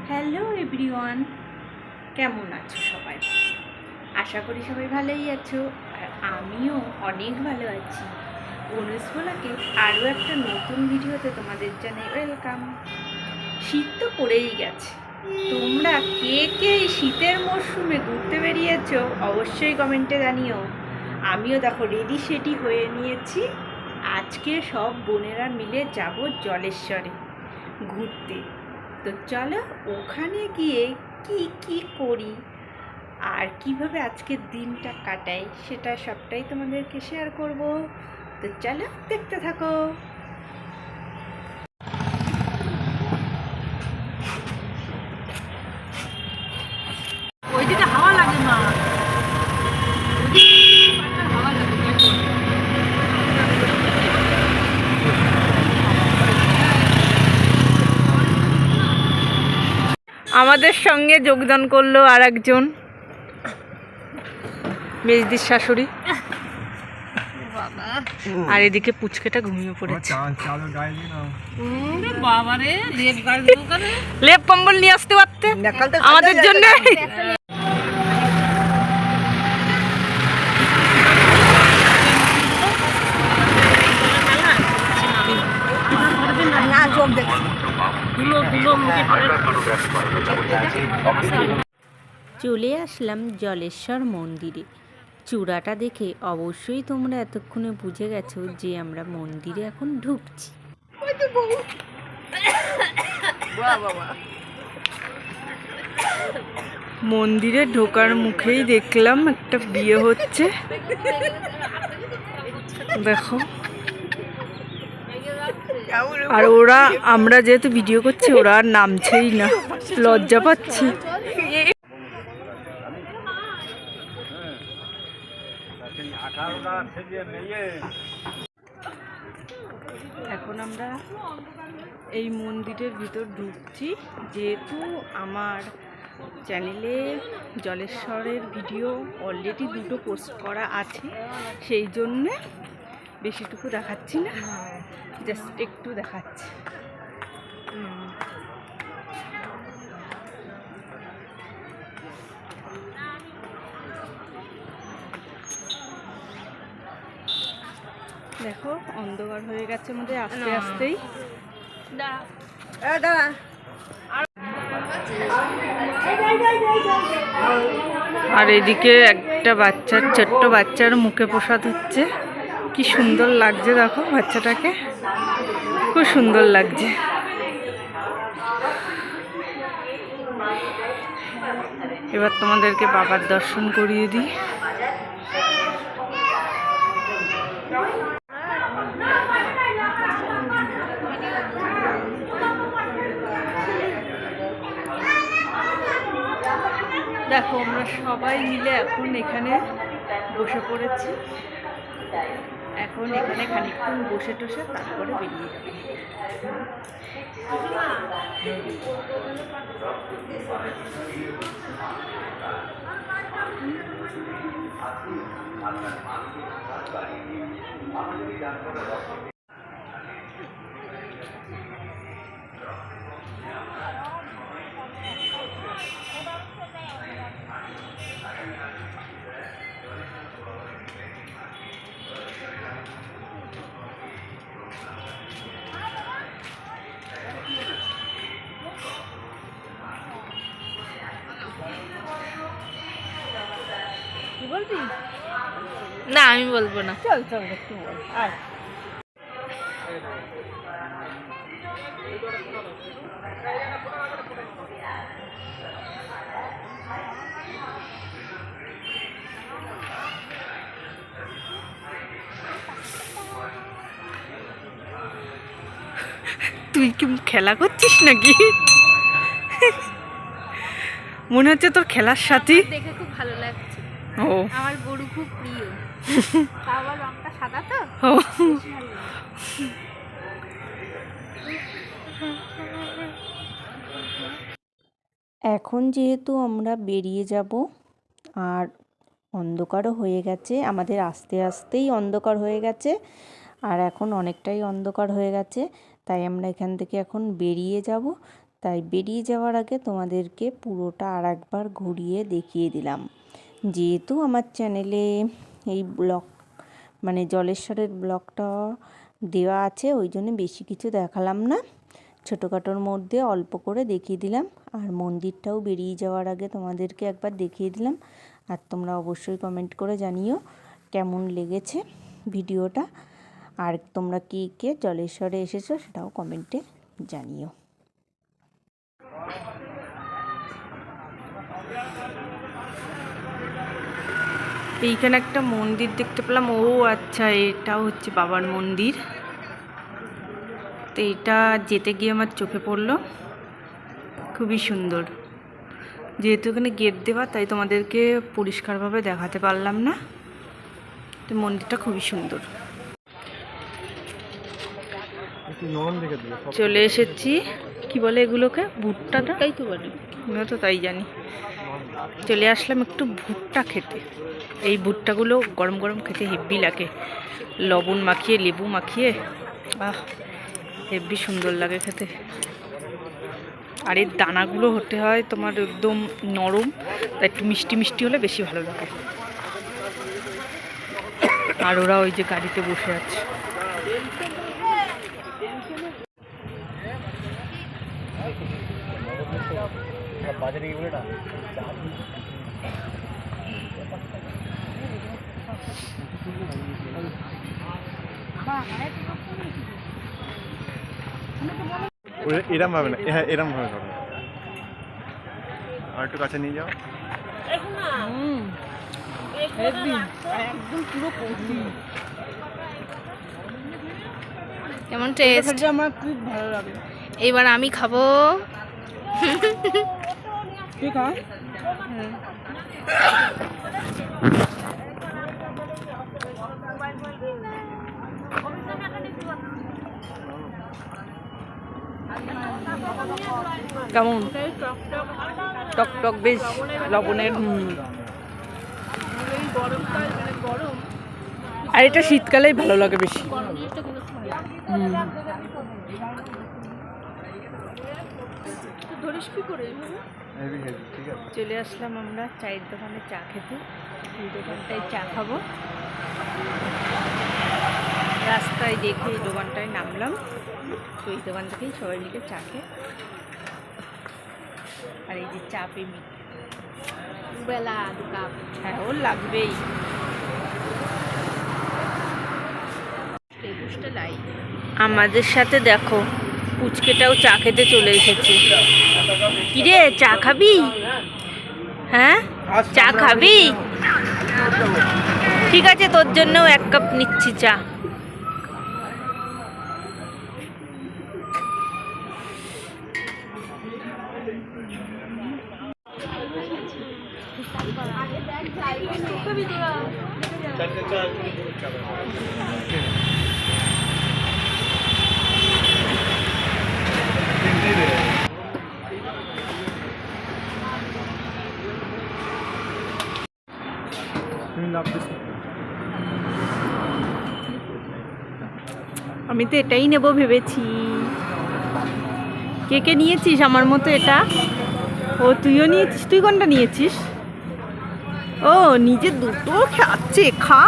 Hello everyone, কেমন আছো সবাই? আশা করি সবাই ভালোই আছো, আর আমিও অনেক ভালো আছি। অনুজ ভোলাকে আরও একটা নতুন ভিডিওতে তোমাদের জানাই ওয়েলকাম। শীত তো পড়েই গেছে, তোমরা কে কে এই শীতের মরশুমে ঘুরতে বেরিয়েছো অবশ্যই কমেন্টে জানিও। আমিও দেখো রেডি সেডি হয়ে নিয়েছি। আজকে সব বোনেরা মিলে যাব জলেশ্বরে ঘুরতে। তো চলো ওখানে গিয়ে কি কি করি আর কিভাবে আজকের দিনটা কাটাই সেটা সবটাই তোমাদেরকে শেয়ার করব। তো চলো দেখতে থাকো। ওইদিকে হাওয়া লাগে না, হাওয়া লাগে। আমাদের সঙ্গে যোগদান করলো আর একজন, মেজদির শাশুড়ি। আর এদিকে পুচকেটা ঘুমিয়ে পড়েছে। বাবারে লেপ কম্বল নিয়ে আসতে পারতে আমাদের জন্য। চলে আসলাম জলেশ্বর মন্দিরে। চূড়াটা দেখে অবশ্যই তোমরা এতক্ষণে বুঝে গেছো যে আমরা মন্দিরে এখন ঢুকছি। মন্দিরে ঢোকার মুখেই দেখলাম একটা বিয়ে হচ্ছে, দেখো। আর ওরা, আমরা যেহেতু ভিডিও করছি, ওরা আর নামছেই না, লজ্জা পাচ্ছি। এখন আমরা এই মন্দিরের ভিতর ঢুকছি। যেহেতু আমার চ্যানেলে জলেশ্বরের ভিডিও অলরেডি দুটো পোস্ট করা আছে, সেই জন্যে বেশিটুকু দেখাচ্ছি না, জাস্ট একটু দেখাচ্ছি। দেখো অন্ধকার হয়ে গেছে আমাদের আস্তে আস্তেই। আর এদিকে একটা বাচ্চার, ছোট্ট বাচ্চার মুখে প্রসাদ হচ্ছে। কি সুন্দর লাগছে দেখো বাচ্চাটাকে, খুব সুন্দর লাগছে। এবার তোমাদেরকে বাবার দর্শন করিয়ে দিই। দেখো আমরা সবাই মিলে এখন এখানে বসে পড়েছি। এখন এখানে খানিকক্ষণ বসে টসে তারপরে বেরিয়ে যাবে। কি বলবি? না, আমি বলবো না। চল চল একটু বল। আর তুই কি খেলা করছিস নাকি? মনে হচ্ছে তোর খেলার সাথী। দেখে খুব ভালো লাগছে। ও, আমার গরু খুব প্রিয়। তাও আবার রংটা সাদা তো। ও। এখন যেহেতু আমরা বেরিয়ে যাব আর অন্ধকারও হয়ে গেছে, আমাদের আস্তে আস্তেই অন্ধকার হয়ে গেছে, আর এখন অনেকটাই অন্ধকার হয়ে গেছে, তাই আমরা এখান থেকে এখন বেরিয়ে যাব। তাই বেরিয়ে যাওয়ার আগে তোমাদেরকে পুরোটা আর একবার ঘুরিয়ে দেখিয়ে দিলাম। যেহেতু আমার চ্যানেলে এই ব্লগ মানে জলেশ্বরের ব্লগটা দেওয়া আছে, ওই জন্য বেশি কিছু দেখালাম না, ছোটোখাটোর মধ্যে অল্প করে দেখিয়ে দিলাম। আর মন্দিরটাও বেরিয়ে যাওয়ার আগে তোমাদেরকে একবার দেখিয়ে দিলাম। আর তোমরা অবশ্যই কমেন্ট করে জানিও কেমন লেগেছে ভিডিওটা, আর তোমরা কে কে জলেশ্বরে এসেছো সেটাও কমেন্টে জানিও। এইখানে একটা মন্দির দেখতে পেলাম। ও আচ্ছা, এটা হচ্ছে বাবার মন্দির। তো এটা যেতে গিয়ে আমার চোখে পড়লো, খুবই সুন্দর। যেহেতু এখানে গেট দেওয়া, তাই তোমাদেরকে পরিষ্কারভাবে দেখাতে পারলাম না। তো মন্দিরটা খুবই সুন্দর। চলে এসেছি, কি বলে এগুলোকে, ভুট্টাটা তাই তো বলে, আমিও তো তাই জানি। চলে আসলাম একটু ভুট্টা খেতে। এই ভুট্টাগুলো গরম গরম খেতে হেব্বি লাগে, লবণ মাখিয়ে লেবু মাখিয়ে, আহ হেব্বি সুন্দর লাগে খেতে। আর এর দানাগুলো হতে হয় তোমার একদম নরম, তাই একটু মিষ্টি মিষ্টি হলে বেশি ভালো লাগে। আর ওরা ওই যে গাড়িতে বসে আছে। এরম ভাবে না, হ্যাঁ এরম ভাবে করো, আর একটু কাছে নিয়ে যাও। একদম পুরো কচি। কেমন টেস্ট? আমার খুব ভালো লাগে। এবার আমি খাবো। ঠিক আছে। কেমন? টক টক বেশ লবণের। আর এটা শীতকালেই ভালো লাগে বেশি। চলে আসলাম আমরা চায়ের দোকানে চা খেতে। এই দোকানটায় চা খাবো। রাস্তায় দেখে এই দোকানটায় নামলাম, তো এই দোকান থেকেই সবাই মিলে চা খেয়ে। আর এই যে চা প্রেমিক বেলা দু কাপ, হ্যাঁ ওর লাগবেই। আমাদের সাথে দেখো পুচকেটাও চা খেতে চলে এসেছে। কিরে চা খাবি? হ্যাঁ চা খাবি? ঠিক আছে, তোর জন্যও 1 কাপ নিচ্ছি চা। আমি তো এটাই নেব ভেবেছি। কে কে নিয়েছিস আমার মতো এটা? ও তুইও নিয়েছিস? তুই কোনটা নিয়েছিস? ও নিজে দুটো খাচ্ছে, খা।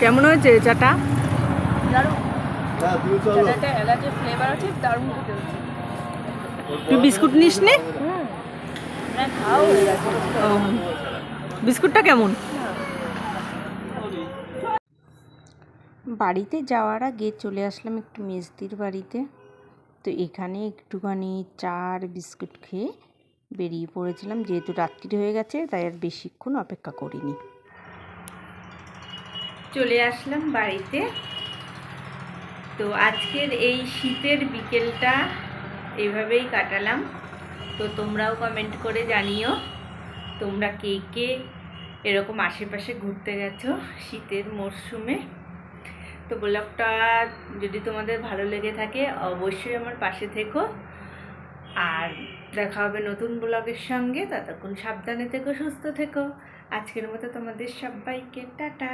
কেমন হয়েছে চাটা? তুই বিস্কুট নিস নে? বিস্কুটটা কেমন? বাড়িতে যাওয়ার আগে চলে আসলাম একটু মেজদির বাড়িতে। তো এখানে একটুখানি চা আর বিস্কুট খেয়ে বেরিয়ে পড়েছিলাম, যেহেতু রাত্রি হয়ে গেছে তাই আর বেশিক্ষণ অপেক্ষা করিনি। চলে আসলাম বাড়িতে। তো আজকের এই শীতের বিকেলটা এইভাবেই কাটালাম। তো তোমরাও কমেন্ট করে জানিও তোমরা কে কে এরকম আশেপাশে ঘুরতে গেছো শীতের মরশুমে। তো ব্লগটা যদি তোমাদের ভালো লেগে থাকে অবশ্যই আমার পাশে থেকো। আর দেখা হবে নতুন ব্লগের সঙ্গে। ততক্ষণ সাবধানে থেকো, সুস্থ থেকো। আজকের মতো তোমাদের সবাইকে টাটা।